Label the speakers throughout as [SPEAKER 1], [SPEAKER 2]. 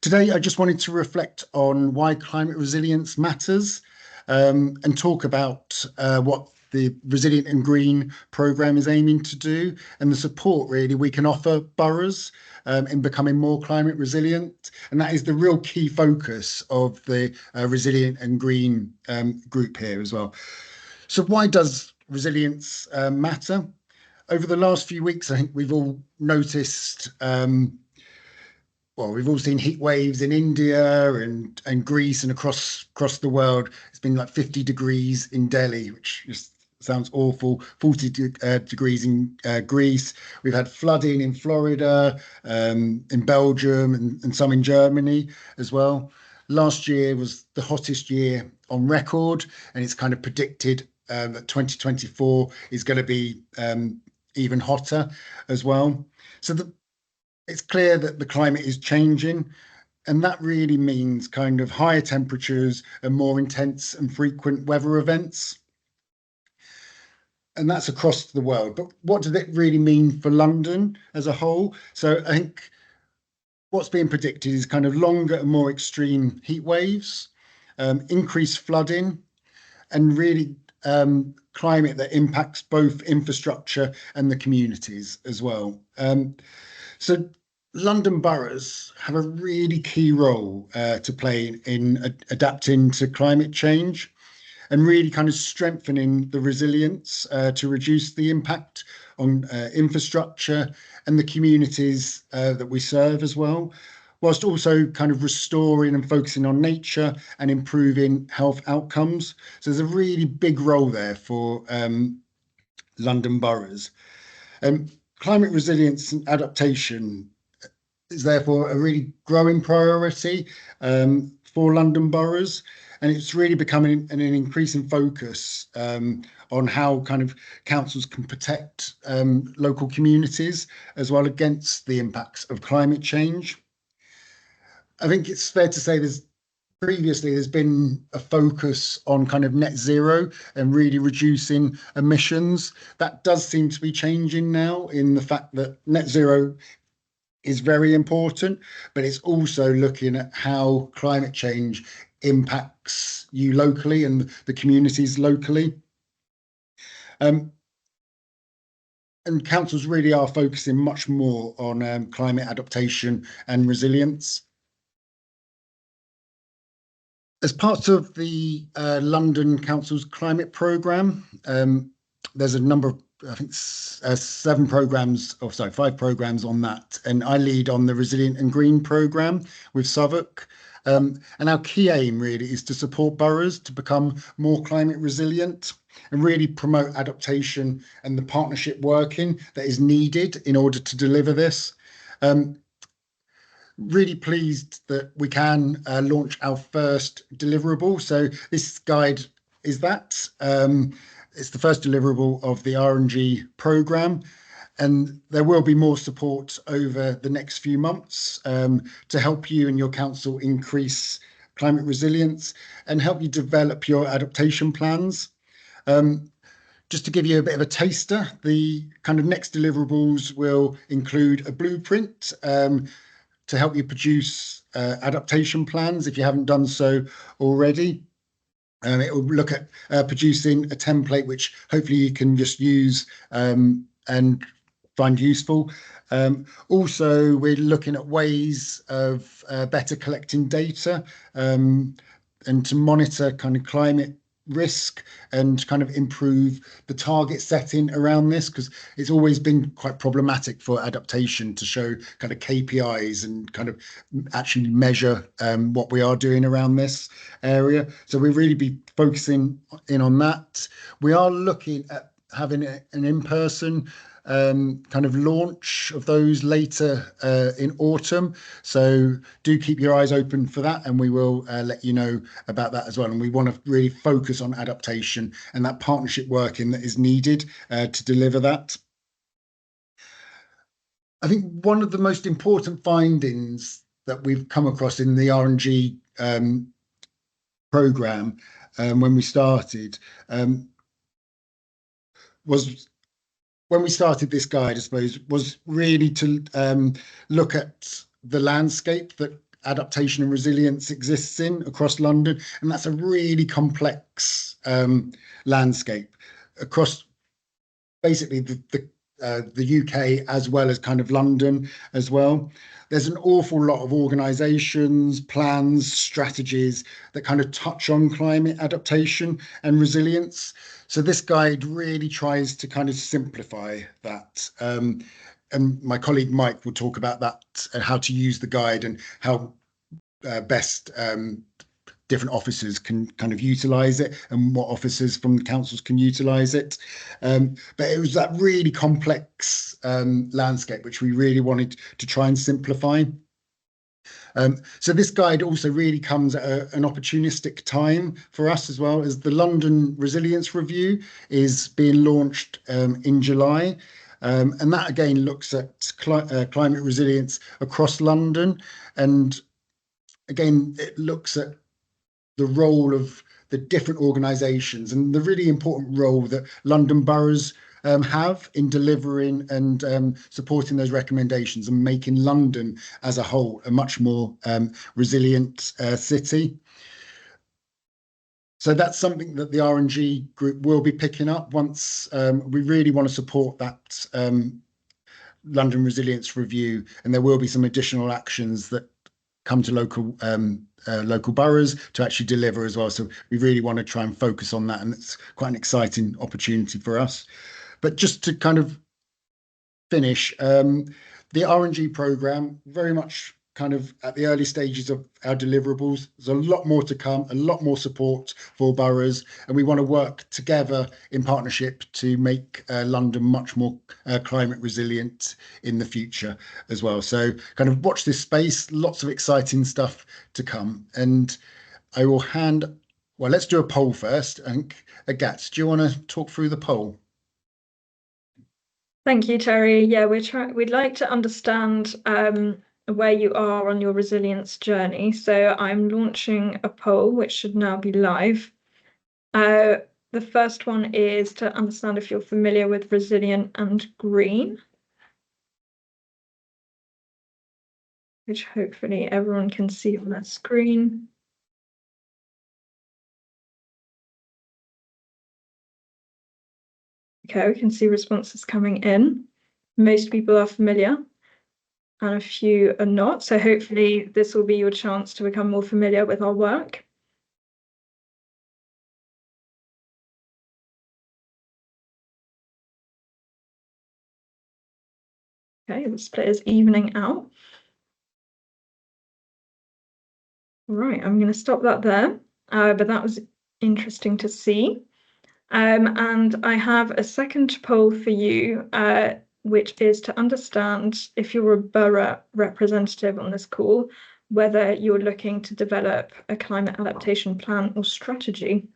[SPEAKER 1] Today, I just wanted to reflect on why climate resilience matters, and talk about what the Resilient and Green programme is aiming to do and the support really we can offer boroughs in becoming more climate resilient. And that is the real key focus of the Resilient and Green group here as well. So why does resilience matter? Over the last few weeks, I think we've all noticed we've all seen heat waves in India and Greece and across the world. It's been like 50 degrees in Delhi, which just sounds awful. 40 degrees in Greece. We've had flooding in Florida, in Belgium, and some in Germany as well. Last year was the hottest year on record, and it's kind of predicted that 2024 is going to be even hotter as well. So it's clear that the climate is changing, and that really means kind of higher temperatures and more intense and frequent weather events. And that's across the world. But what does it really mean for London as a whole? So I think what's being predicted is kind of longer and more extreme heat waves, increased flooding, and really climate that impacts both infrastructure and the communities as well. So London boroughs have a really key role to play in adapting to climate change and really kind of strengthening the resilience to reduce the impact on infrastructure and the communities that we serve as well, whilst also kind of restoring and focusing on nature and improving health outcomes. So there's a really big role there for London boroughs. Climate resilience and adaptation is therefore a really growing priority for London boroughs, and it's really becoming an increasing focus on how kind of councils can protect local communities as well against the impacts of climate change. I think it's fair to say there's been a focus on kind of net zero and really reducing emissions. That does seem to be changing now, in the fact that net zero is very important, but it's also looking at how climate change impacts you locally and the communities locally. And councils really are focusing much more on climate adaptation and resilience. As part of the London Council's climate programme, there's a number of, I think, 5 programmes on that. And I lead on the Resilient and Green programme with Southwark. And our key aim really is to support boroughs to become more climate resilient and really promote adaptation and the partnership working that is needed in order to deliver this. Really pleased that we can launch our first deliverable. So this guide is that. It's the first deliverable of the R&G programme, and there will be more support over the next few months to help you and your council increase climate resilience and help you develop your adaptation plans. Just to give you a bit of a taster, the kind of next deliverables will include a blueprint to help you produce adaptation plans if you haven't done so already. It will look at producing a template which hopefully you can just use and find useful. Also, we're looking at ways of better collecting data and to monitor kind of climate risk and kind of improve the target setting around this, because it's always been quite problematic for adaptation to show kind of KPIs and kind of actually measure what we are doing around this area. So we'll really be focusing in on that. We are looking at having an in-person kind of launch of those later in autumn. So do keep your eyes open for that, and we will let you know about that as well. And we want to really focus on adaptation and that partnership working that is needed to deliver that. I think one of the most important findings that we've come across in the R&G programme when we started was when we started this guide, I suppose, was really to look at the landscape that adaptation and resilience exists in across London, and that's a really complex landscape across basically the UK as well as kind of London as well. There's an awful lot of organisations, plans, strategies that kind of touch on climate adaptation and resilience. So this guide really tries to kind of simplify that. And my colleague Mike will talk about that and how to use the guide and how best different officers can kind of utilise it and what officers from the councils can utilise it. But it was that really complex landscape which we really wanted to try and simplify. So this guide also really comes at an opportunistic time for us as well, as the London Resilience Review is being launched in July. And that again looks at climate resilience across London. And again, it looks at the role of the different organisations and the really important role that London boroughs have in delivering and supporting those recommendations and making London as a whole a much more resilient city. So that's something that the R&G group will be picking up once we really want to support that London Resilience Review, and there will be some additional actions that come to local boroughs to actually deliver as well. So we really want to try and focus on that, and it's quite an exciting opportunity for us. But just to kind of finish, the R&G programme, very much kind of at the early stages of our deliverables. There's a lot more to come, a lot more support for boroughs, and we want to work together in partnership to make London much more climate resilient in the future as well. So kind of watch this space, lots of exciting stuff to come. And I will well, let's do a poll first. And Agathe, do you want to talk through the poll?
[SPEAKER 2] Thank you, Terry. Yeah, we'd like to understand where you are on your resilience journey. So I'm launching a poll, which should now be live. The first one is to understand if you're familiar with resilient and green, which hopefully everyone can see on their screen. Okay, we can see responses coming in. Most people are familiar, and a few are not. So hopefully this will be your chance to become more familiar with our work. Okay, the split is evening out. Right, I'm going to stop that there, but that was interesting to see. And I have a second poll for you, which is to understand if you're a borough representative on this call, whether you're looking to develop a climate adaptation plan or strategy.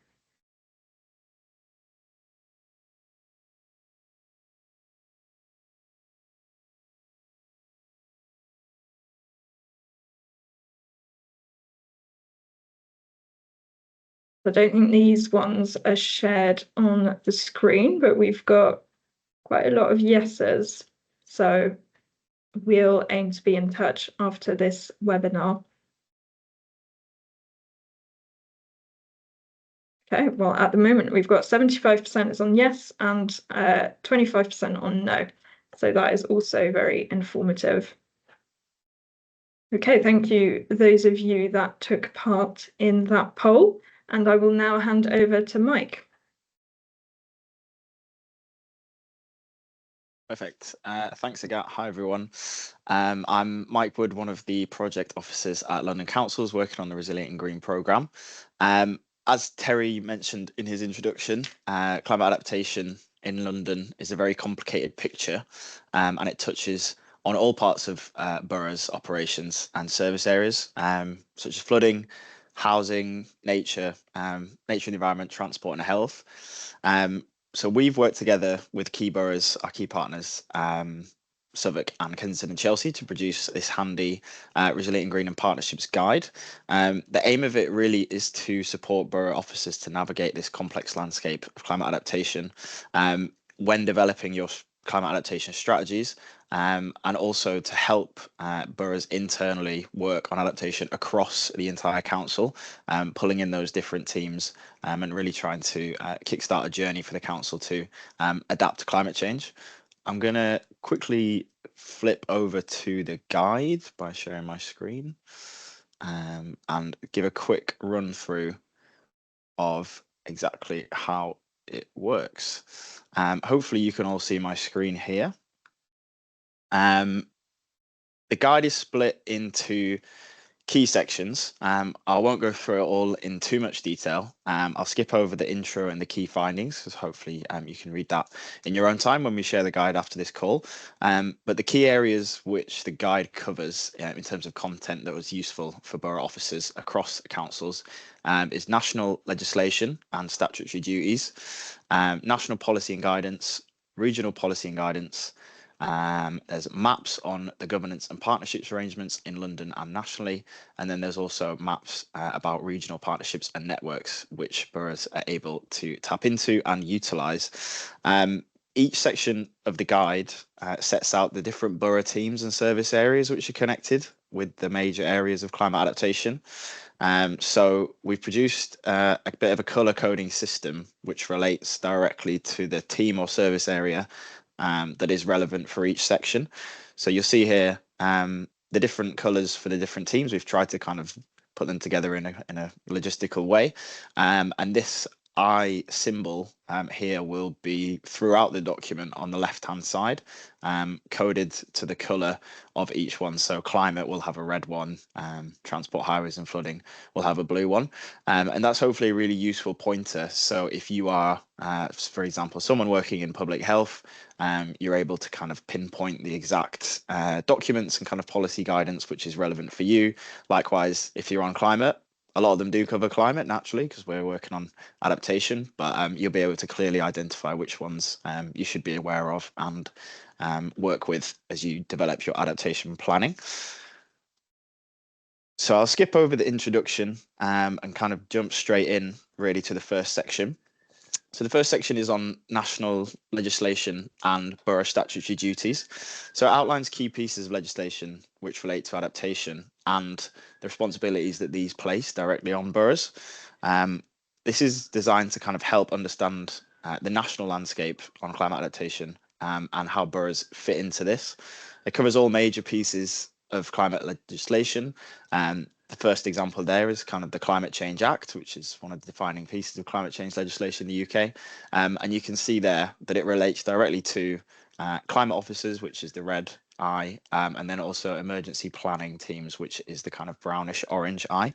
[SPEAKER 2] I don't think these ones are shared on the screen, but we've got quite a lot of yeses. So we'll aim to be in touch after this webinar. Okay, well, at the moment, we've got 75% is on yes and 25% on no. So that is also very informative. Okay, thank you, those of you that took part in that poll. And I will now hand over to Mike.
[SPEAKER 3] Perfect. Thanks, Agathe. Hi, everyone. I'm Mike Wood, one of the project officers at London Councils working on the Resilient and Green programme. As Terry mentioned in his introduction, climate adaptation in London is a very complicated picture, and it touches on all parts of boroughs' operations and service areas, such as flooding, housing, nature, nature and environment, transport and health. So we've worked together with key boroughs, our key partners, Southwark and Kensington and Chelsea, to produce this handy Resilient and Green and Partnerships guide. The aim of it really is to support borough officers to navigate this complex landscape of climate adaptation when developing your climate adaptation strategies, and also to help boroughs internally work on adaptation across the entire council, pulling in those different teams and really trying to kickstart a journey for the council to adapt to climate change. I'm going to quickly flip over to the guide by sharing my screen and give a quick run through of exactly how it works. Hopefully you can all see my screen here. The guide is split into key sections. I won't go through it all in too much detail. I'll skip over the intro and the key findings, because hopefully you can read that in your own time when we share the guide after this call. But the key areas which the guide covers in terms of content that was useful for borough officers across councils is national legislation and statutory duties, national policy and guidance, regional policy and guidance. There's maps on the governance and partnerships arrangements in London and nationally, and then there's also maps about regional partnerships and networks which boroughs are able to tap into and utilise. Each section of the guide sets out the different borough teams and service areas which are connected with the major areas of climate adaptation. So we've produced a bit of a colour coding system which relates directly to the team or service area that is relevant for each section. So you'll see here the different colours for the different teams. We've tried to kind of put them together in a logistical way, and this I symbol here will be throughout the document on the left hand side, coded to the colour of each one. So climate will have a red one, transport, highways and flooding will have a blue one, and that's hopefully a really useful pointer. So if you are, for example, someone working in public health, you're able to kind of pinpoint the exact documents and kind of policy guidance which is relevant for you. Likewise, if you're on climate, a lot of them do cover climate naturally because we're working on adaptation, but you'll be able to clearly identify which ones you should be aware of and work with as you develop your adaptation planning. So I'll skip over the introduction and kind of jump straight in really to the first section. So the first section is on national legislation and borough statutory duties. So it outlines key pieces of legislation which relate to adaptation and the responsibilities that these place directly on boroughs. This is designed to kind of help understand the national landscape on climate adaptation and how boroughs fit into this. It covers all major pieces of climate legislation. The first example there is kind of the Climate Change Act, which is one of the defining pieces of climate change legislation in the UK. And you can see there that it relates directly to climate officers, which is the red eye, and then also emergency planning teams, which is the kind of brownish orange eye.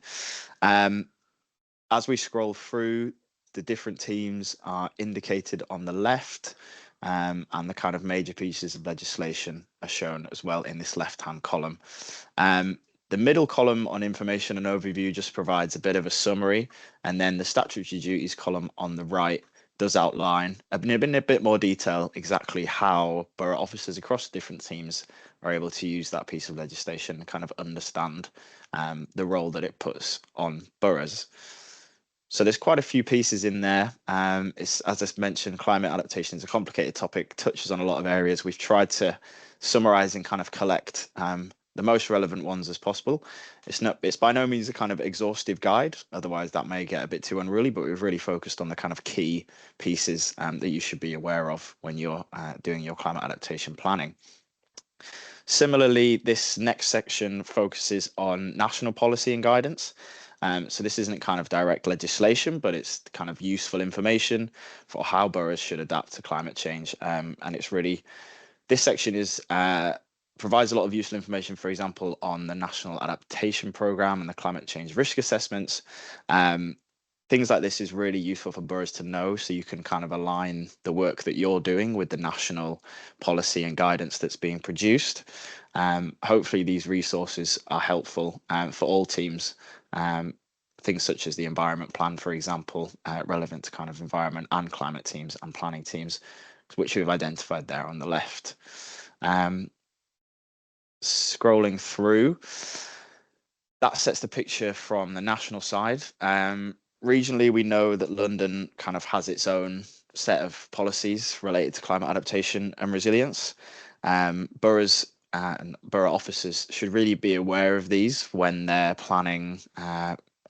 [SPEAKER 3] As we scroll through, the different teams are indicated on the left, and the kind of major pieces of legislation are shown as well in this left-hand column. The middle column on information and overview just provides a bit of a summary, and then the statutory duties column on the right does outline in a bit more detail exactly how borough officers across different teams are able to use that piece of legislation and kind of understand the role that it puts on boroughs. So there's quite a few pieces in there. It's, as I mentioned, climate adaptation is a complicated topic, touches on a lot of areas. We've tried to summarize and kind of collect the most relevant ones as possible. It's by no means a kind of exhaustive guide, otherwise that may get a bit too unruly, but we've really focused on the kind of key pieces that you should be aware of when you're doing your climate adaptation planning. Similarly, this next section focuses on national policy and guidance. So this isn't kind of direct legislation, but it's kind of useful information for how boroughs should adapt to climate change. And it's really, this section is provides a lot of useful information, for example, on the National Adaptation Programme and the climate change risk assessments. Things like this is really useful for boroughs to know, so you can kind of align the work that you're doing with the national policy and guidance that's being produced. Hopefully these resources are helpful for all teams. Things such as the environment plan, for example, relevant to kind of environment and climate teams and planning teams, which we've identified there on the left. Scrolling through, that sets the picture from the national side. Regionally, we know that London kind of has its own set of policies related to climate adaptation and resilience. Boroughs and borough officers should really be aware of these when they're planning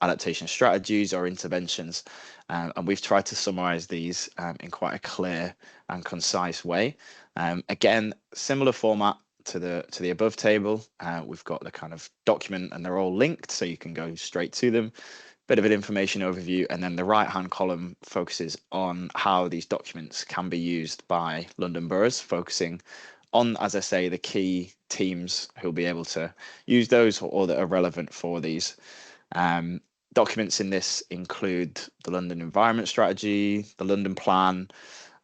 [SPEAKER 3] adaptation strategies or interventions. And we've tried to summarise these in quite a clear and concise way. Again, similar format to the above table. We've got the kind of document and they're all linked, so you can go straight to them. Bit of an information overview, and then the right hand column focuses on how these documents can be used by London boroughs, focusing on, as I say, the key teams who'll be able to use those or that are relevant for these. Documents in this include the London Environment Strategy, the London Plan.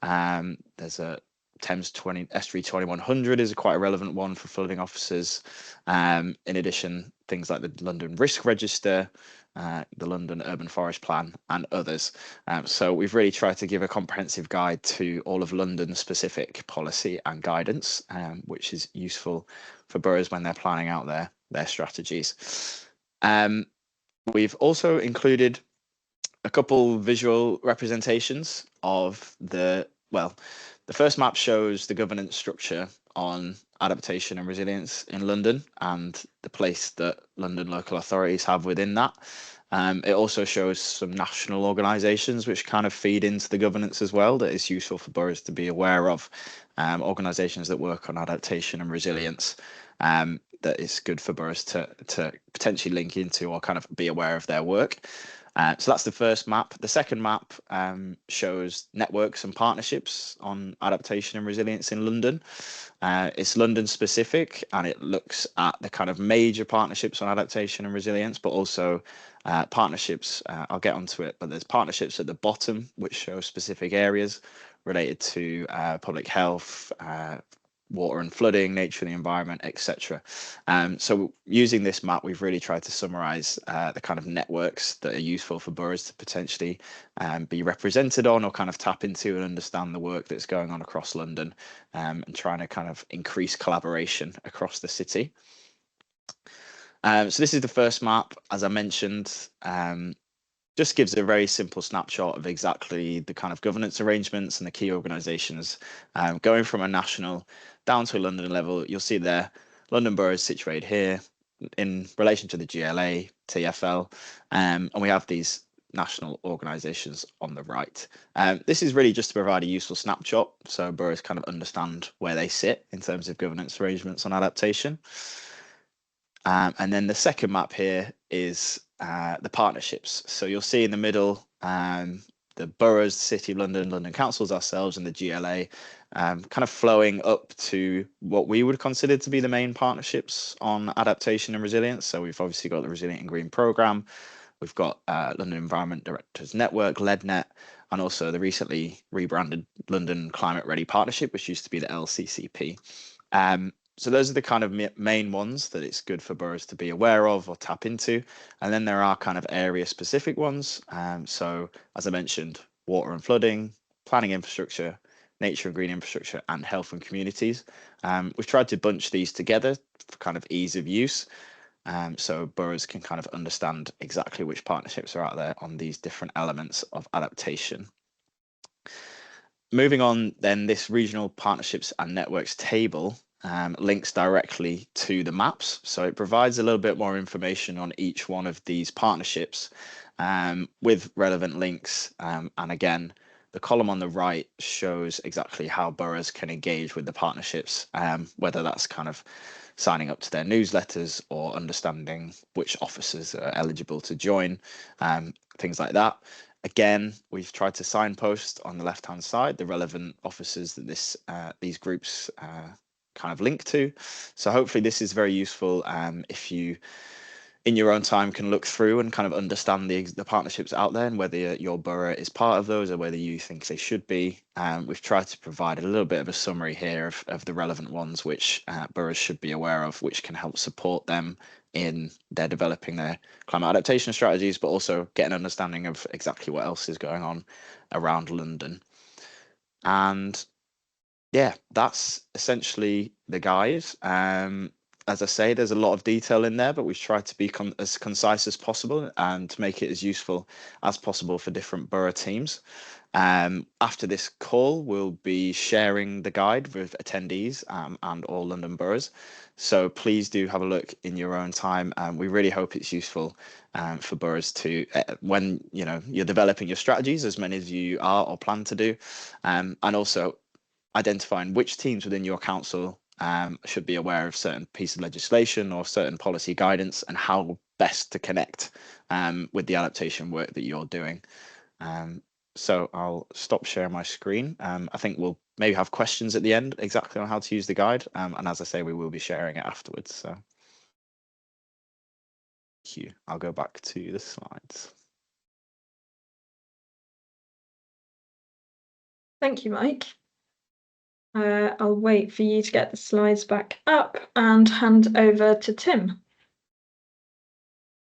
[SPEAKER 3] There's a Thames Estuary 2100 is quite a relevant one for flooding officers. In addition, things like the London Risk Register, the London Urban Forest Plan, and others. So we've really tried to give a comprehensive guide to all of London's specific policy and guidance, which is useful for boroughs when they're planning out their strategies. We've also included a couple visual representations of the first map shows the governance structure on adaptation and resilience in London and the place that London local authorities have within that. It also shows some national organisations which kind of feed into the governance as well, that is useful for boroughs to be aware of, organisations that work on adaptation and resilience. That is good for boroughs to potentially link into or kind of be aware of their work. So that's the first map. The second map shows networks and partnerships on adaptation and resilience in London. It's London specific, and it looks at the kind of major partnerships on adaptation and resilience, but also partnerships. I'll get onto it, but there's partnerships at the bottom which show specific areas related to public health, water and flooding, nature and the environment, etc. So using this map, we've really tried to summarise the kind of networks that are useful for boroughs to potentially be represented on or kind of tap into and understand the work that's going on across London, and trying to kind of increase collaboration across the city. So this is the first map, as I mentioned. Just gives a very simple snapshot of exactly the kind of governance arrangements and the key organisations, going from a national down to a London level. You'll see there, London Borough is situated here in relation to the GLA, TfL, and we have these national organisations on the right. This is really just to provide a useful snapshot so boroughs kind of understand where they sit in terms of governance arrangements on adaptation. And then the second map here is the partnerships. So you'll see in the middle, the boroughs, the City of London, London councils, ourselves, and the GLA, kind of flowing up to what we would consider to be the main partnerships on adaptation and resilience. So we've obviously got the Resilient and Green programme, we've got London Environment Directors Network, LEDNet, and also the recently rebranded London Climate Ready Partnership, which used to be the LCCP. So those are the kind of main ones that it's good for boroughs to be aware of or tap into. And then there are kind of area specific ones. So as I mentioned, water and flooding, planning infrastructure, nature and green infrastructure, and health and communities. We've tried to bunch these together for kind of ease of use. So boroughs can kind of understand exactly which partnerships are out there on these different elements of adaptation. Moving on, then, this regional partnerships and networks table links directly to the maps. So it provides a little bit more information on each one of these partnerships with relevant links. And again, the column on the right shows exactly how boroughs can engage with the partnerships, whether that's kind of signing up to their newsletters or understanding which officers are eligible to join, things like that. Again, we've tried to signpost on the left-hand side the relevant officers that these groups kind of link to. So hopefully this is very useful if you, in your own time, can look through and kind of understand the partnerships out there and whether your borough is part of those or whether you think they should be. We've tried to provide a little bit of a summary here of the relevant ones which boroughs should be aware of, which can help support them in their developing their climate adaptation strategies, but also get an understanding of exactly what else is going on around London. And yeah, that's essentially the guide. as I say, there's a lot of detail in there, but we've tried to be as concise as possible and to make it as useful as possible for different borough teams. After this call, we'll be sharing the guide with attendees and all London boroughs. So please do have a look in your own time. We really hope it's useful for boroughs to, when you're developing your strategies, as many of you are or plan to do, and also identifying which teams within your council should be aware of certain piece of legislation or certain policy guidance and how best to connect with the adaptation work that you're doing. So I'll stop sharing my screen. I think we'll maybe have questions at the end exactly on how to use the guide. And as I say, we will be sharing it afterwards. So thank you. I'll go back to the slides.
[SPEAKER 2] Thank you, Mike. I'll wait for you to get the slides back up and hand over to Tim.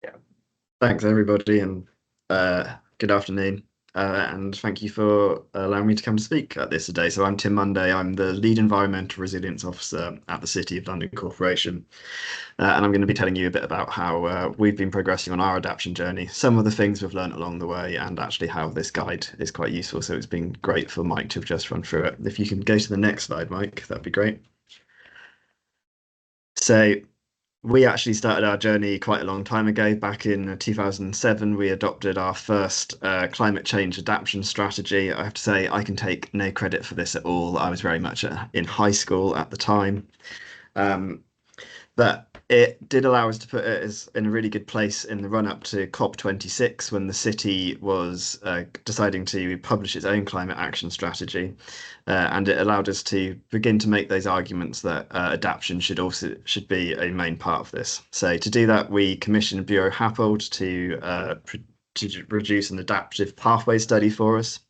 [SPEAKER 4] Yeah. Thanks, everybody, and good afternoon. And thank you for allowing me to come to speak at this today. So I'm Tim Monday. I'm the Lead Environmental Resilience Officer at the City of London Corporation. And I'm going to be telling you a bit about how we've been progressing on our adaptation journey, some of the things we've learned along the way, and actually how this guide is quite useful. So it's been great for Mike to have just run through it. If you can go to the next slide, Mike, that'd be great. So we actually started our journey quite a long time ago. Back in 2007, we adopted our first climate change adaptation strategy. I have to say, I can take no credit for this at all. I was very much in high school at the time. But it did allow us to put it in a really good place in the run-up to COP26, when the city was deciding to publish its own climate action strategy. And it allowed us to begin to make those arguments that adaptation should be a main part of this. So to do that, we commissioned Bureau Happold to produce an adaptive pathway study for us,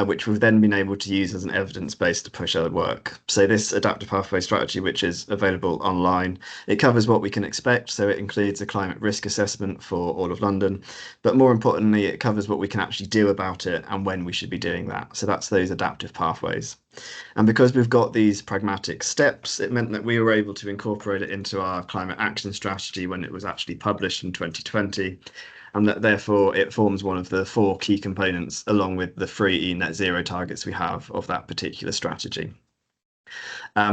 [SPEAKER 4] which we've then been able to use as an evidence base to push our work. So this adaptive pathway strategy, which is available online, it covers what we can expect. So it includes a climate risk assessment for all of London, but more importantly, it covers what we can actually do about it and when we should be doing that. So that's those adaptive pathways. And because we've got these pragmatic steps, it meant that we were able to incorporate it into our climate action strategy when it was actually published in 2020. And that therefore it forms one of the 4 key components, along with the 3 net zero targets we have of that particular strategy.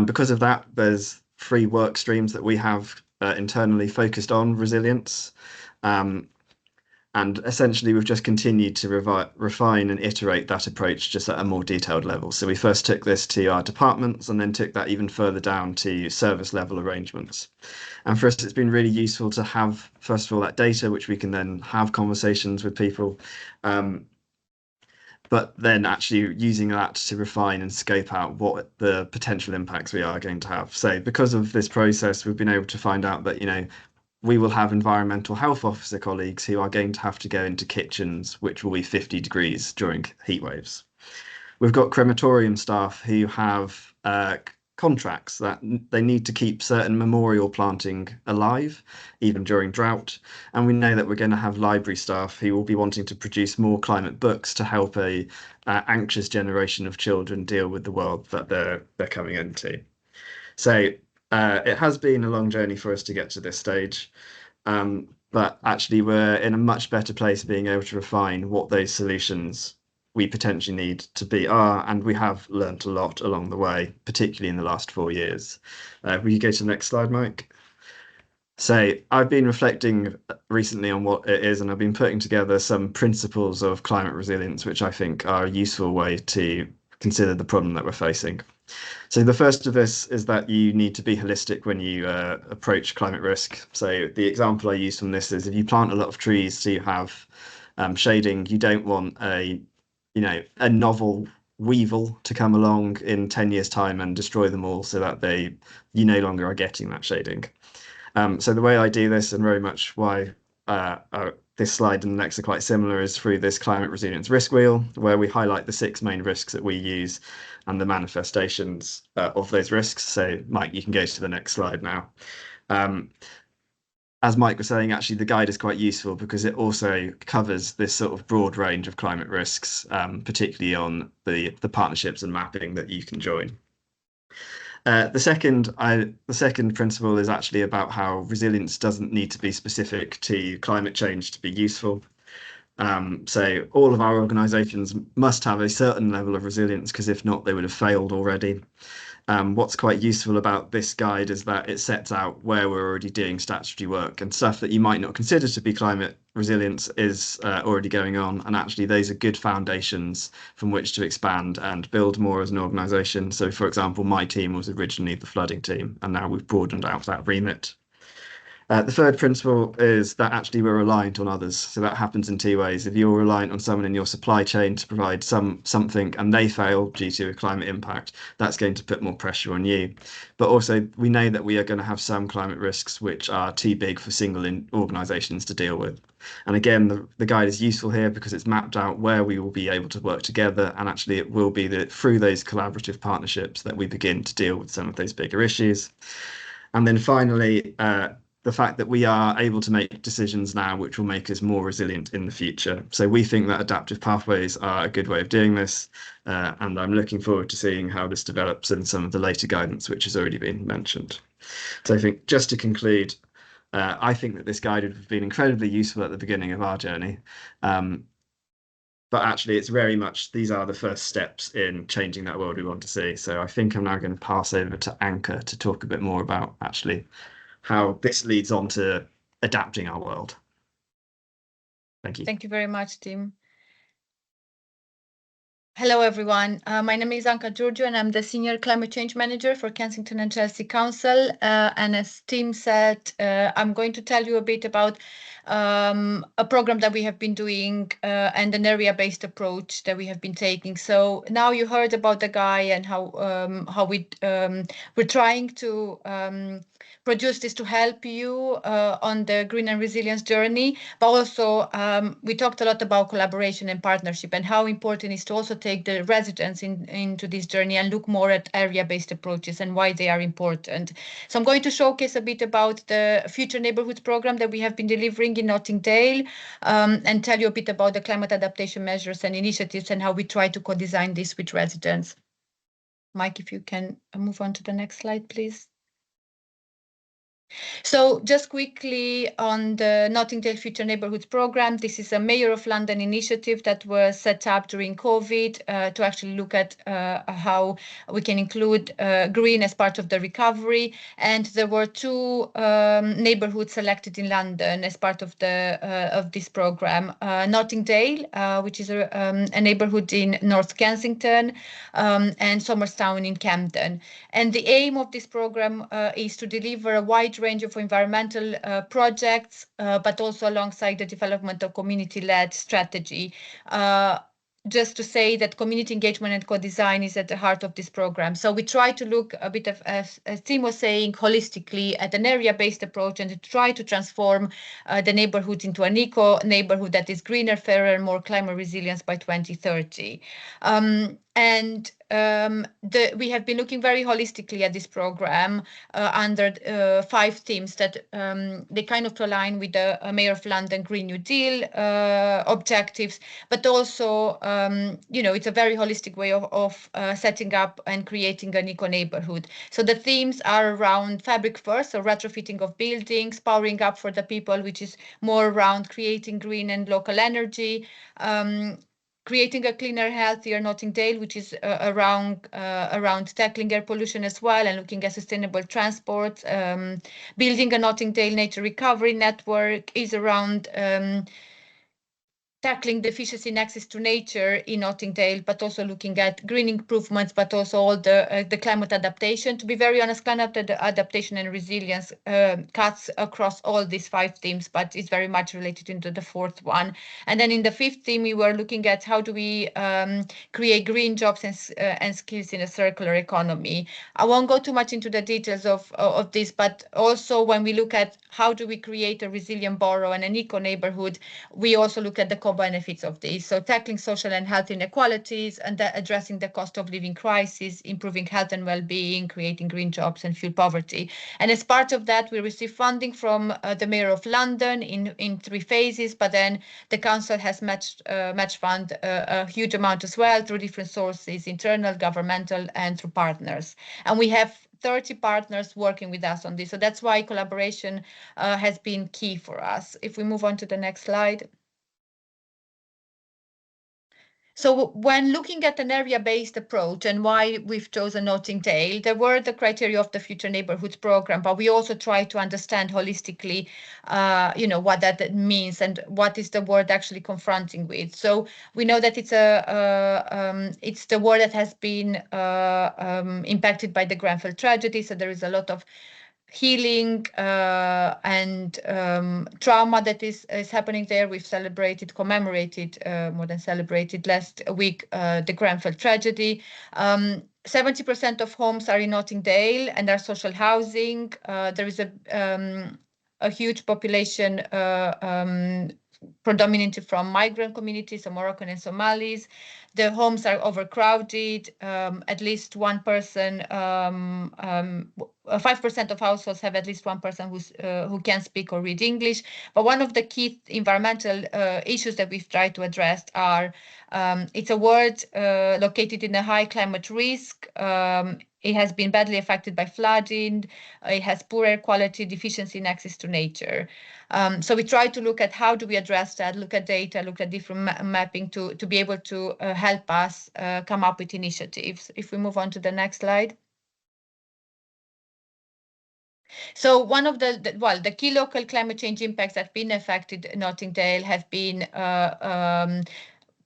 [SPEAKER 4] Because of that, there's 3 work streams that we have internally focused on resilience. And essentially, we've just continued to refine and iterate that approach just at a more detailed level. So we first took this to our departments and then took that even further down to service level arrangements. And for us, it's been really useful to have, first of all, that data, which we can then have conversations with people, but then actually using that to refine and scope out what the potential impacts we are going to have. So because of this process, we've been able to find out that, we will have environmental health officer colleagues who are going to have to go into kitchens which will be 50 degrees during heat waves. We've got crematorium staff who have contracts that they need to keep certain memorial planting alive, even during drought. And we know that we're going to have library staff who will be wanting to produce more climate books to help a anxious generation of children deal with the world that they're coming into. So it has been a long journey for us to get to this stage, but actually we're in a much better place being able to refine what those solutions we potentially need to be are, and we have learnt a lot along the way, particularly in the last 4 years. Will you go to the next slide, Mike? So I've been reflecting recently on what it is, and I've been putting together some principles of climate resilience, which I think are a useful way to consider the problem that we're facing. So the first of this is that you need to be holistic when you approach climate risk. So the example I use from this is if you plant a lot of trees to have shading, you don't want a novel weevil to come along in 10 years' time and destroy them all so that you no longer are getting that shading. So the way I do this, and very much why this slide and the next are quite similar, is through this climate resilience risk wheel, where we highlight the 6 main risks that we use and the manifestations of those risks. So Mike, you can go to the next slide now. As Mike was saying, actually the guide is quite useful because it also covers this sort of broad range of climate risks, particularly on the partnerships and mapping that you can join. The second principle is actually about how resilience doesn't need to be specific to climate change to be useful. So all of our organisations must have a certain level of resilience, because if not, they would have failed already. What's quite useful about this guide is that it sets out where we're already doing statutory work, and stuff that you might not consider to be climate resilience is already going on. And actually, those are good foundations from which to expand and build more as an organisation. So, for example, my team was originally the flooding team, and now we've broadened out that remit. The third principle is that actually we're reliant on others. So that happens in two ways. If you're reliant on someone in your supply chain to provide something and they fail due to a climate impact, that's going to put more pressure on you. But also, we know that we are going to have some climate risks which are too big for single organisations to deal with. And again, the guide is useful here because it's mapped out where we will be able to work together. And actually, it will be through those collaborative partnerships that we begin to deal with some of those bigger issues. And then finally, the fact that we are able to make decisions now which will make us more resilient in the future. So we think that adaptive pathways are a good way of doing this, and I'm looking forward to seeing how this develops in some of the later guidance which has already been mentioned. So I think, just to conclude, I think that this guide would have been incredibly useful at the beginning of our journey. But actually, it's very much, these are the first steps in changing that world we want to see. So I think I'm now going to pass over to Anka to talk a bit more about actually how this leads on to adapting our world. Thank you.
[SPEAKER 5] Thank you very much, Tim. Hello, everyone. My name is Anka Giorgio, and I'm the Senior Climate Change Manager for Kensington and Chelsea Council. And as Tim said, I'm going to tell you a bit about a program that we have been doing and an area-based approach that we have been taking. So now you heard about the guy and how we're trying to produce this to help you on the green and resilience journey. But also, we talked a lot about collaboration and partnership and how important it is to also take the residents into this journey and look more at area-based approaches and why they are important. So I'm going to showcase a bit about the Future Neighbourhoods program that we have been delivering in Nottingdale, and tell you a bit about the climate adaptation measures and initiatives and how we try to co-design this with residents. Mike, if you can move on to the next slide, please. So just quickly on the Nottingdale Future Neighbourhoods programme, this is a Mayor of London initiative that was set up during COVID to actually look at how we can include green as part of the recovery. And there were two neighbourhoods selected in London as part of this programme. Nottingdale, which is a neighbourhood in North Kensington, and Somerstown in Camden. And the aim of this programme is to deliver a wide range of environmental projects, but also alongside the development of community-led strategy. Just to say that community engagement and co-design is at the heart of this program. So we try to look a bit of, as Tim was saying, holistically at an area-based approach and to try to transform the neighborhood into an eco-neighborhood that is greener, fairer, and more climate resilient by 2030. We have been looking very holistically at this program under 5 themes that they kind of align with the Mayor of London Green New Deal objectives, but also, it's a very holistic way of setting up and creating an eco-neighborhood. So the themes are around fabric first, so retrofitting of buildings, powering up for the people, which is more around creating green and local energy, creating a cleaner, healthier Nottingdale, which is around tackling air pollution as well and looking at sustainable transport. Building a Nottingdale nature recovery network is around tackling deficiency in access to nature in Nottingdale, but also looking at green improvements, but also all the climate adaptation. To be very honest, climate adaptation and resilience cuts across all these 5 themes, but it's very much related into the 4th one. And then in the 5th theme, we were looking at how do we create green jobs and skills in a circular economy. I won't go too much into the details of this, but also when we look at how do we create a resilient borough and an eco-neighbourhood, we also look at the benefits of this. So tackling social and health inequalities and addressing the cost of living crisis, improving health and well-being, creating green jobs and fuel poverty. And as part of that, we receive funding from the Mayor of London in 3 phases, but then the council has match fund a huge amount as well through different sources, internal, governmental, and through partners. And we have 30 partners working with us on this. So that's why collaboration has been key for us. If we move on to the next slide. So when looking at an area-based approach and why we've chosen Notting Dale, there were the criteria of the Future Neighbourhoods Programme, but we also try to understand holistically, what that means and what is the ward actually confronting with. So we know that it's the ward that has been impacted by the Grenfell tragedy. So there is a lot of healing and trauma that is happening there. We've commemorated more than celebrated last week the Grenfell tragedy. 70% of homes are in Notting Dale and are social housing. There is a huge population predominantly from migrant communities, so Moroccan and Somalis. The homes are overcrowded. At least one person, 5% of households have at least one person who can speak or read English. But one of the key environmental issues that we've tried to address are, it's a ward located in a high climate risk. It has been badly affected by flooding. It has poor air quality, deficiency in access to nature. So we try to look at how do we address that, look at data, look at different mapping to be able to help us come up with initiatives. If we move on to the next slide. So one of the key local climate change impacts that have been affected Notting Dale have been,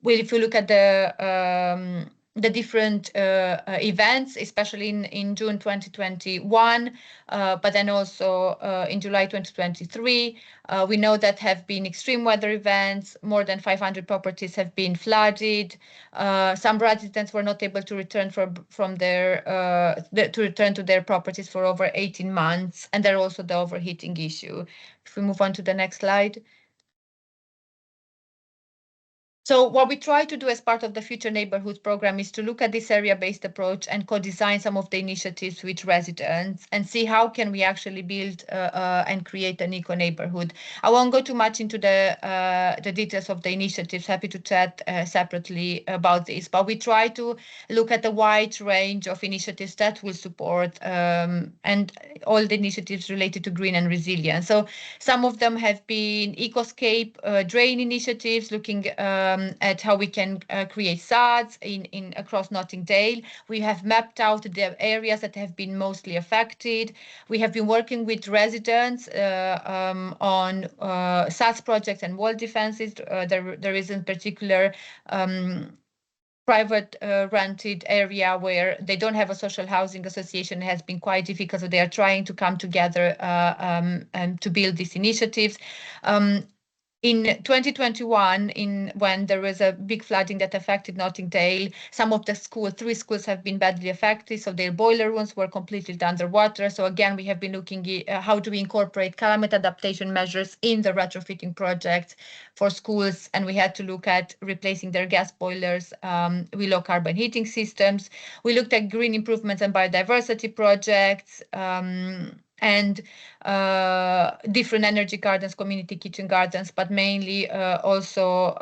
[SPEAKER 5] if you look at the different events, especially in June 2021, but then also in July 2023. We know that have been extreme weather events. More than 500 properties have been flooded. Some residents were not able to return to their properties for over 18 months, and there also the overheating issue. If we move on to the next slide. So what we try to do as part of the Future Neighbourhoods Programme is to look at this area-based approach and co-design some of the initiatives with residents and see how can we actually build and create an eco-neighbourhood. I won't go too much into the details of the initiatives, happy to chat separately about this, but we try to look at a wide range of initiatives that will support and all the initiatives related to green and resilience. So some of them have been ecoscape drain initiatives, looking at how we can create SADs across Notting Dale. We have mapped out the areas that have been mostly affected. We have been working with residents on SADs projects and wall defenses. There is in particular private rented area where they don't have a social housing association. It has been quite difficult, so they are trying to come together and to build these initiatives. In 2021, when there was a big flooding that affected Notting Dale, some of the 3 schools have been badly affected, so their boiler rooms were completely underwater. So again, we have been looking at how do we incorporate climate adaptation measures in the retrofitting projects for schools, and we had to look at replacing their gas boilers with low carbon heating systems. We looked at green improvements and biodiversity projects, and different energy gardens, community kitchen gardens, but mainly also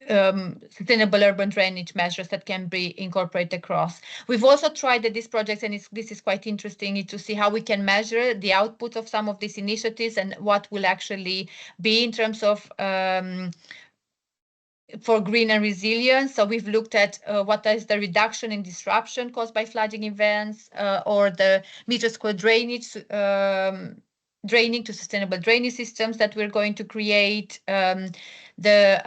[SPEAKER 5] sustainable urban drainage measures that can be incorporated across. We've also tried these projects, and this is quite interesting, to see how we can measure the output of some of these initiatives and what will actually be in terms of for green and resilience. So we've looked at what is the reduction in disruption caused by flooding events, or the meter square drainage, draining to sustainable drainage systems that we're going to create, the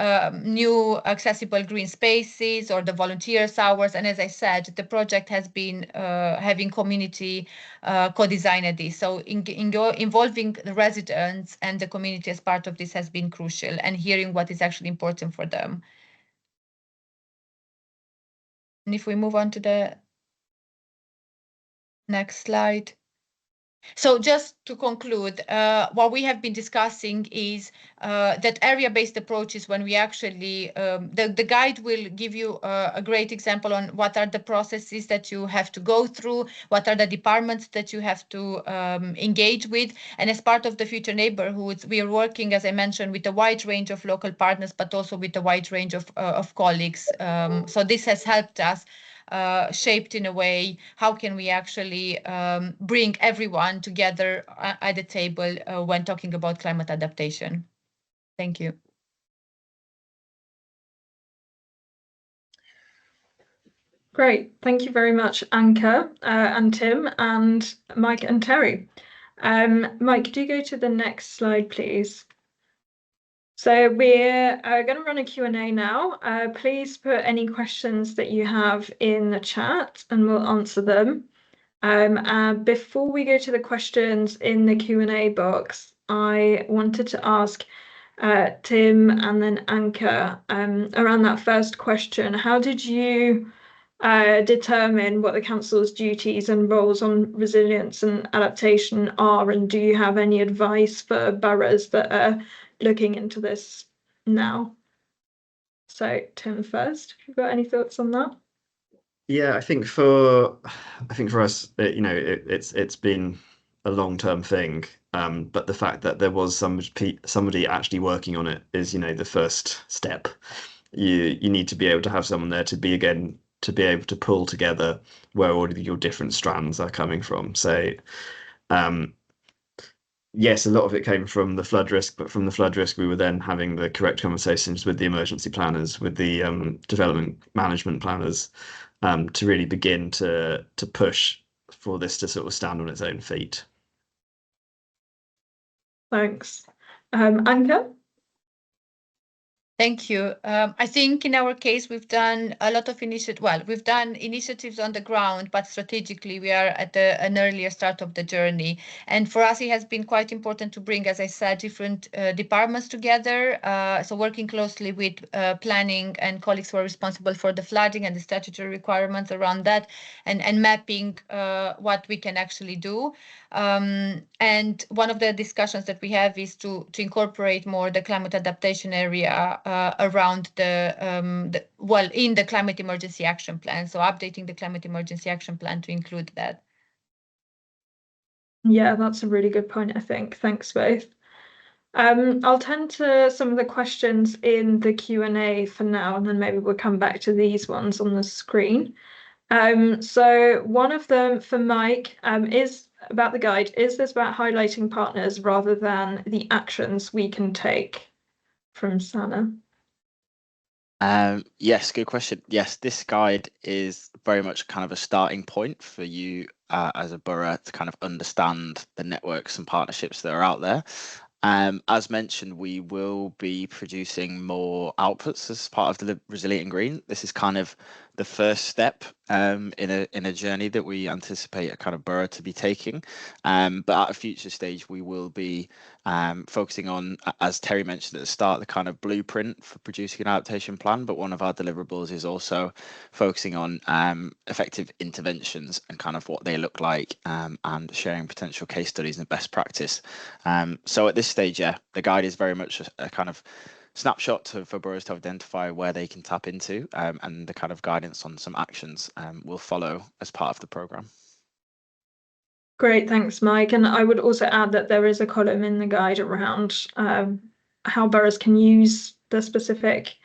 [SPEAKER 5] new accessible green spaces, or the volunteers hours. And as I said, the project has been having community co-designed this. So involving the residents and the community as part of this has been crucial, and hearing what is actually important for them. And if we move on to the next slide. So just to conclude, what we have been discussing is that area-based approaches, when we actually, the guide will give you a great example on what are the processes that you have to go through, what are the departments that you have to engage with. And as part of the Future Neighbourhoods, we are working, as I mentioned, with a wide range of local partners, but also with a wide range of colleagues. So this has helped us shaped in a way, how can we actually bring everyone together at the table when talking about climate adaptation? Thank you.
[SPEAKER 2] Great, thank you very much, Anka and Tim and Mike and Terry. Mike, could you go to the next slide, please? So we're going to run a Q&A now. Please put any questions that you have in the chat and we'll answer them. Before we go to the questions in the Q&A box, I wanted to ask Tim and then Anka around that first question. How did you determine what the council's duties and roles on resilience and adaptation are, and do you have any advice for boroughs that are looking into this now? So Tim first, have you got any thoughts on that?
[SPEAKER 4] Yeah, I think for us, it's been a long-term thing, but the fact that there was somebody actually working on it is, the first step. You need to be able to have someone there to be able to pull together where all of your different strands are coming from. So, yes, a lot of it came from the flood risk, but from the flood risk, we were then having the correct conversations with the emergency planners, with the development management planners, to really begin to push for this to sort of stand on its own feet.
[SPEAKER 2] Thanks. Anka?
[SPEAKER 5] Thank you. I think in our case, we've done a lot of we've done initiatives on the ground, but strategically we are at an earlier start of the journey. And for us, it has been quite important to bring, as I said, different departments together. So working closely with planning and colleagues who are responsible for the flooding and the statutory requirements around that, and mapping what we can actually do. And one of the discussions that we have is to incorporate more the climate adaptation area around in the climate emergency action plan. So updating the climate emergency action plan to include that.
[SPEAKER 2] Yeah, that's a really good point, I think. Thanks both. I'll turn to some of the questions in the Q&A for now, and then maybe we'll come back to these ones on the screen. So one of them for Mike is about the guide. Is this about highlighting partners rather than the actions we can take? From Sana.
[SPEAKER 3] Yes, good question. Yes, this guide is very much kind of a starting point for you as a borough to kind of understand the networks and partnerships that are out there. As mentioned, we will be producing more outputs as part of the Resilient Green. This is kind of the first step in a journey that we anticipate a kind of borough to be taking. But at a future stage, we will be focusing on, as Terry mentioned at the start, the kind of blueprint for producing an adaptation plan. But one of our deliverables is also focusing on effective interventions and kind of what they look like, and sharing potential case studies and best practice. So at this stage, yeah, the guide is very much a kind of snapshot for boroughs to identify where they can tap into, and the kind of guidance on some actions will follow as part of the programme.
[SPEAKER 2] Great, thanks, Mike. And I would also add that there is a column in the guide around how boroughs can use the specific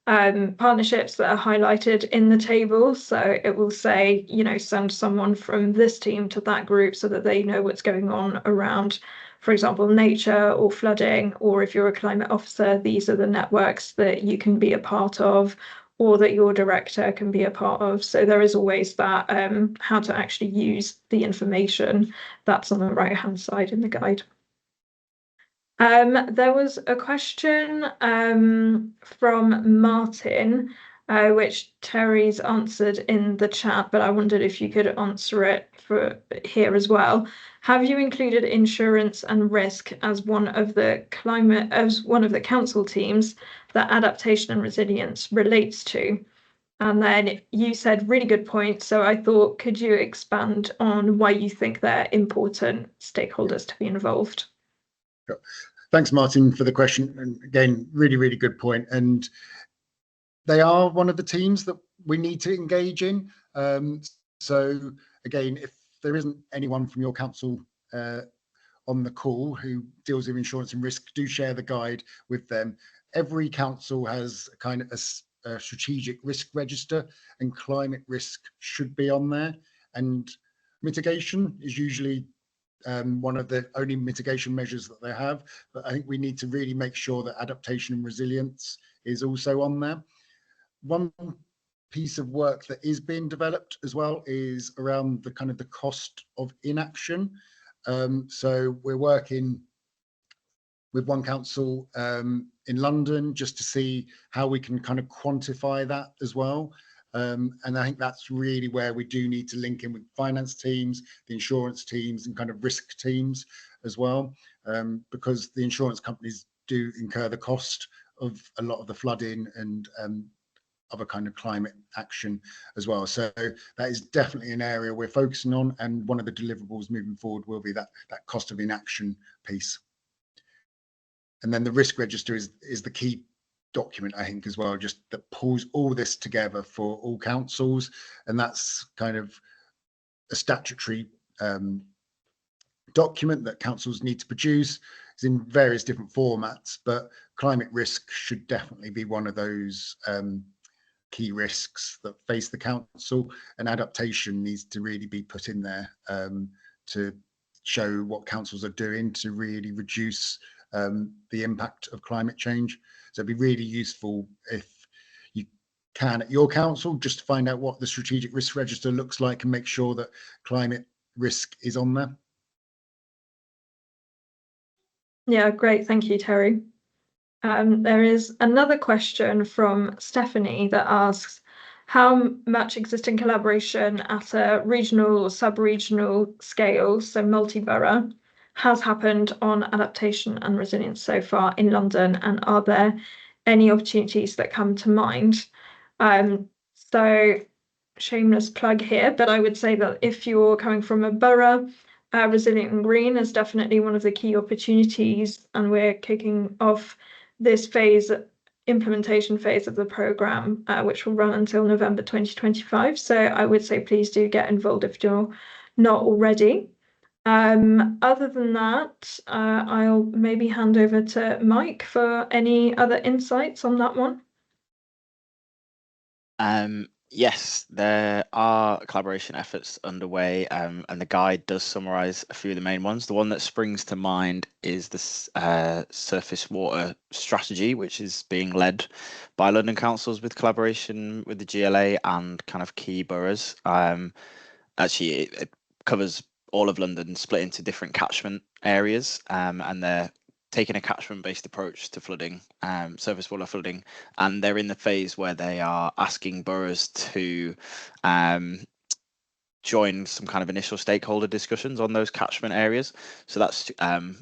[SPEAKER 2] partnerships that are highlighted in the table. So it will say, send someone from this team to that group so that they know what's going on around, for example, nature or flooding, or if you're a climate officer, these are the networks that you can be a part of, or that your director can be a part of. So there is always that how to actually use the information that's on the right-hand side in the guide. There was a question from Martin, which Terry's answered in the chat, but I wondered if you could answer it for here as well. Have you included insurance and risk as one of the council teams that adaptation and resilience relates to? And then you said really good point. So I thought, could you expand on why you think they're important stakeholders to be involved?
[SPEAKER 1] Sure. Thanks, Martin, for the question. And again, really, really good point. And they are one of the teams that we need to engage in. So again, if there isn't anyone from your council on the call who deals with insurance and risk, do share the guide with them. Every council has kind of a strategic risk register, and climate risk should be on there. And mitigation is usually one of the only mitigation measures that they have. But I think we need to really make sure that adaptation and resilience is also on there. One piece of work that is being developed as well is around the kind of the cost of inaction. So we're working with one council in London just to see how we can kind of quantify that as well. And I think that's really where we do need to link in with finance teams, the insurance teams, and kind of risk teams as well, because the insurance companies do incur the cost of a lot of the flooding and other kind of climate action as well. So that is definitely an area we're focusing on, and one of the deliverables moving forward will be that cost of inaction piece. And then the risk register is the key document, I think, as well, just that pulls all this together for all councils, and that's kind of a statutory document that councils need to produce. It's in various different formats, but climate risk should definitely be one of those key risks that face the council, and adaptation needs to really be put in there to show what councils are doing to really reduce the impact of climate change. So it'd be really useful if you can at your council just find out what the strategic risk register looks like and make sure that climate risk is on there.
[SPEAKER 2] Yeah, great. Thank you, Terry. There is another question from Stephanie that asks, how much existing collaboration at a regional or sub-regional scale, so multi-borough, has happened on adaptation and resilience so far in London, and are there any opportunities that come to mind? So shameless plug here, but I would say that if you're coming from a borough, resilient and green is definitely one of the key opportunities, and we're kicking off this implementation phase of the programme, which will run until November 2025. So I would say please do get involved if you're not already. Other than that, I'll maybe hand over to Mike for any other insights on that one.
[SPEAKER 3] Yes, there are collaboration efforts underway, and the guide does summarise a few of the main ones. The one that springs to mind is the surface water strategy, which is being led by London councils with collaboration with the GLA and kind of key boroughs. Actually, it covers all of London, split into different catchment areas, and they're taking a catchment-based approach to flooding, surface water flooding, and they're in the phase where they are asking boroughs to join some kind of initial stakeholder discussions on those catchment areas. So that's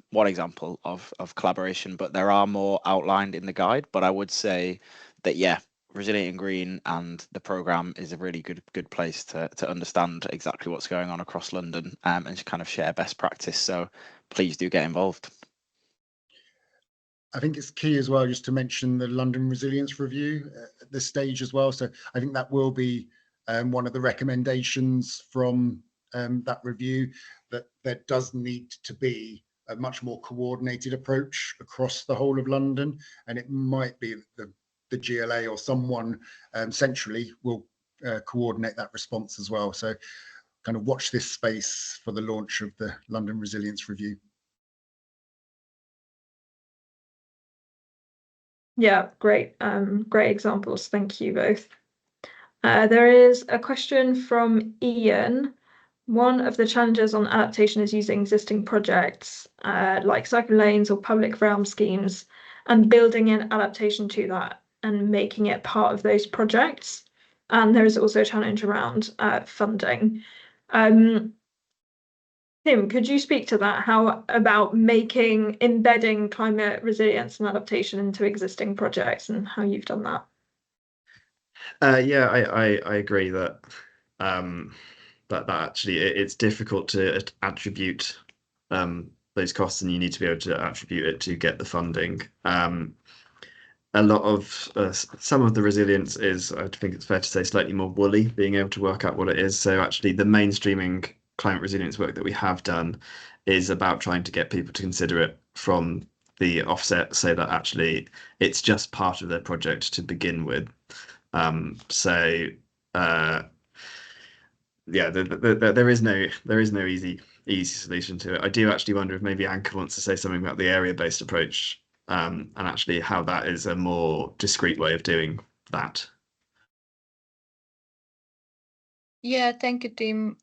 [SPEAKER 3] one example of collaboration, but there are more outlined in the guide. But I would say that, yeah, Resilient and Green and the programme is a really good place to understand exactly what's going on across London, and to kind of share best practice. So please do get involved.
[SPEAKER 1] I think it's key as well just to mention the London Resilience Review at this stage as well. So I think that will be one of the recommendations from that review, that there does need to be a much more coordinated approach across the whole of London. And it might be the GLA or someone centrally will coordinate that response as well. So kind of watch this space for the launch of the London Resilience Review.
[SPEAKER 2] Yeah, great. Great examples. Thank you both. There is a question from Ian. One of the challenges on adaptation is using existing projects like cycle lanes or public realm schemes and building in adaptation to that and making it part of those projects. And there is also a challenge around funding. Tim, could you speak to that? How about embedding climate resilience and adaptation into existing projects, and how you've done that?
[SPEAKER 4] Yeah, I agree that that actually it's difficult to attribute those costs, and you need to be able to attribute it to get the funding. A lot of some of the resilience is, I think it's fair to say, slightly more woolly, being able to work out what it is. So actually the mainstreaming climate resilience work that we have done is about trying to get people to consider it from the offset so that actually it's just part of their project to begin with. Yeah, there is no easy solution to it. I do actually wonder if maybe Anka wants to say something about the area-based approach, and actually how that is a more discrete way of doing that.
[SPEAKER 5] Yeah, thank you, Tim.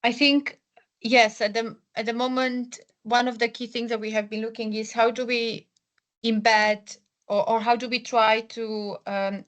[SPEAKER 5] I think, yes, at the moment, one of the key things that we have been looking is how do we embed or how do we try to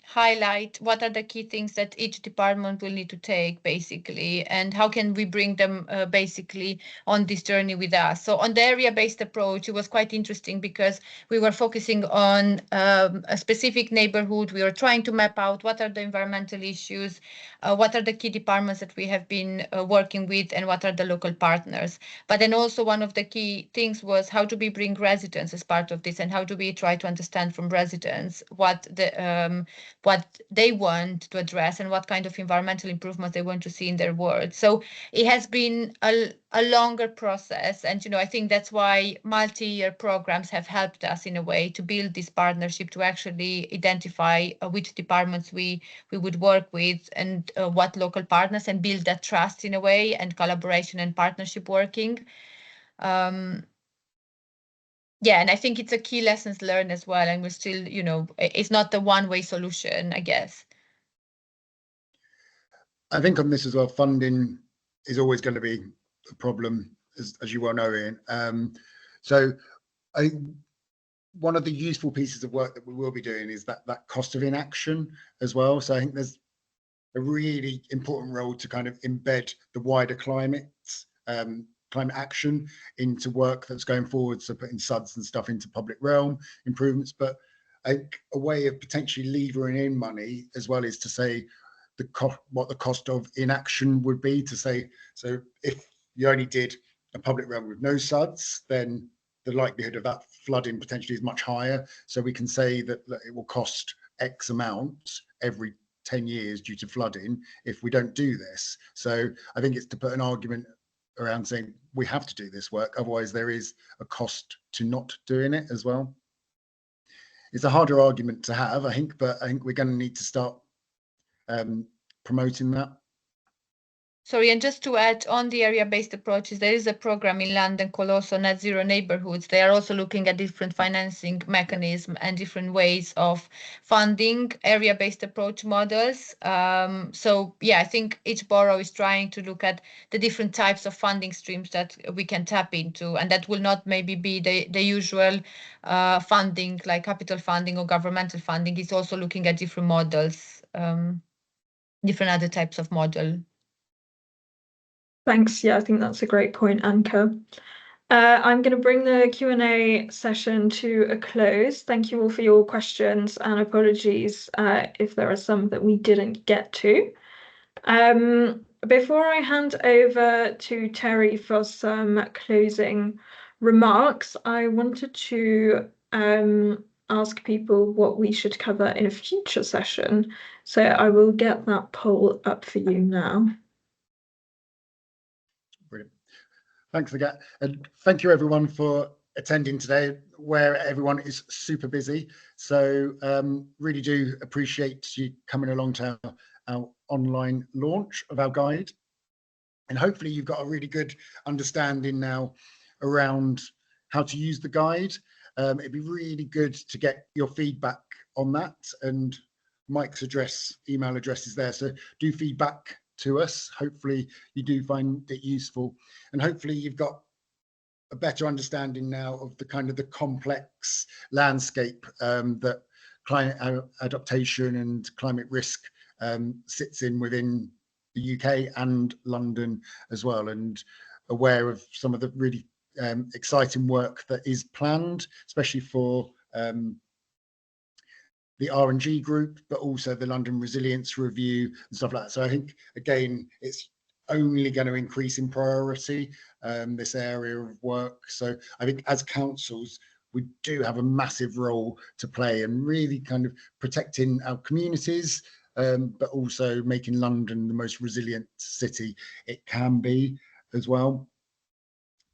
[SPEAKER 5] highlight what are the key things that each department will need to take, basically, and how can we bring them basically on this journey with us. So on the area-based approach, it was quite interesting because we were focusing on a specific neighborhood. We were trying to map out what are the environmental issues, what are the key departments that we have been working with, and what are the local partners. But then also one of the key things was how do we bring residents as part of this, and how do we try to understand from residents what they want to address and what kind of environmental improvements they want to see in their ward. So it has been a longer process, and I think that's why multi-year programs have helped us in a way to build this partnership, to actually identify which departments we would work with and what local partners, and build that trust in a way, and collaboration and partnership working. Yeah, and I think it's a key lessons learned as well, and we're still, it's not the one-way solution, I guess.
[SPEAKER 1] I think on this as well, funding is always going to be a problem, as you well know, Ian. So I think one of the useful pieces of work that we will be doing is that cost of inaction as well. So I think there's a really important role to kind of embed the wider climate action into work that's going forward. So putting SUDs and stuff into public realm improvements, but I think a way of potentially levering in money as well is to say what the cost of inaction would be, to say, so if you only did a public realm with no SUDs, then the likelihood of that flooding potentially is much higher. So we can say that it will cost X amount every 10 years due to flooding if we don't do this. So I think it's to put an argument around saying we have to do this work, otherwise there is a cost to not doing it as well. It's a harder argument to have, I think, but I think we're going to need to start promoting that.
[SPEAKER 5] Sorry, and just to add on the area-based approaches, there is a program in London called also Net Zero Neighbourhoods. They are also looking at different financing mechanisms and different ways of funding area-based approach models. So yeah, I think each borough is trying to look at the different types of funding streams that we can tap into, and that will not maybe be the usual funding like capital funding or governmental funding. It's also looking at different models, different other types of model.
[SPEAKER 2] Thanks. Yeah, I think that's a great point, Anka. I'm going to bring the Q&A session to a close. Thank you all for your questions, and apologies if there are some that we didn't get to. Before I hand over to Terry for some closing remarks, I wanted to ask people what we should cover in a future session. So I will get that poll up for you now.
[SPEAKER 1] Brilliant. Thanks, Agat. And thank you everyone for attending today, where everyone is super busy. So really do appreciate you coming along to our online launch of our guide. And hopefully you've got a really good understanding now around how to use the guide. It'd be really good to get your feedback on that, and Mike's email address is there. So do feedback to us. Hopefully you do find it useful, and hopefully you've got a better understanding now of the kind of the complex landscape that climate adaptation and climate risk sits in within the UK and London as well, and aware of some of the really exciting work that is planned, especially for the R&G group, but also the London Resilience Review and stuff like that. So I think, again, it's only going to increase in priority, this area of work. So I think as councils, we do have a massive role to play and really kind of protecting our communities, but also making London the most resilient city it can be as well.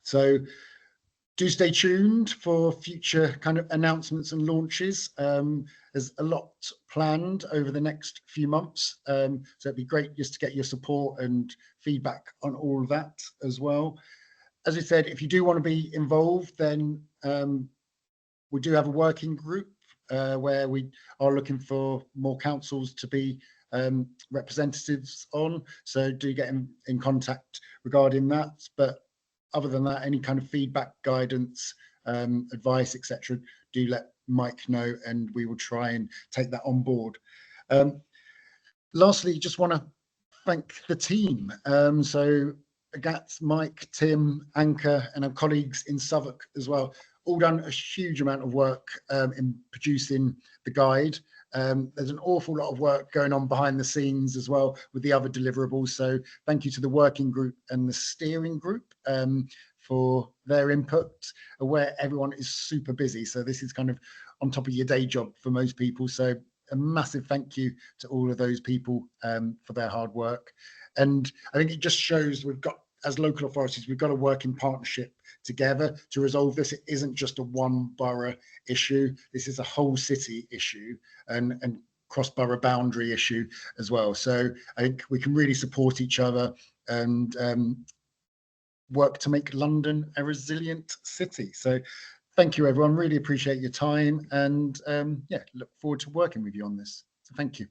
[SPEAKER 1] So do stay tuned for future kind of announcements and launches. There's a lot planned over the next few months. So it'd be great just to get your support and feedback on all of that as well. As I said, if you do want to be involved, then we do have a working group where we are looking for more councils to be representatives on. So do get in contact regarding that. But other than that, any kind of feedback, guidance, advice, etc., do let Mike know, and we will try and take that on board. Lastly, just want to thank the team. So Agathe, Mike, Tim, Anchor, and our colleagues in Southwark as well, all done a huge amount of work in producing the guide. There's an awful lot of work going on behind the scenes as well with the other deliverables. So thank you to the working group and the steering group for their input, where everyone is super busy. So this is kind of on top of your day job for most people. So a massive thank you to all of those people for their hard work. And I think it just shows we've got, as local authorities, we've got to work in partnership together to resolve this. It isn't just a one borough issue. This is a whole city issue and cross-borough boundary issue as well. So I think we can really support each other and work to make London a resilient city. So thank you, everyone. Really appreciate your time, and yeah, look forward to working with you on this. So thank you.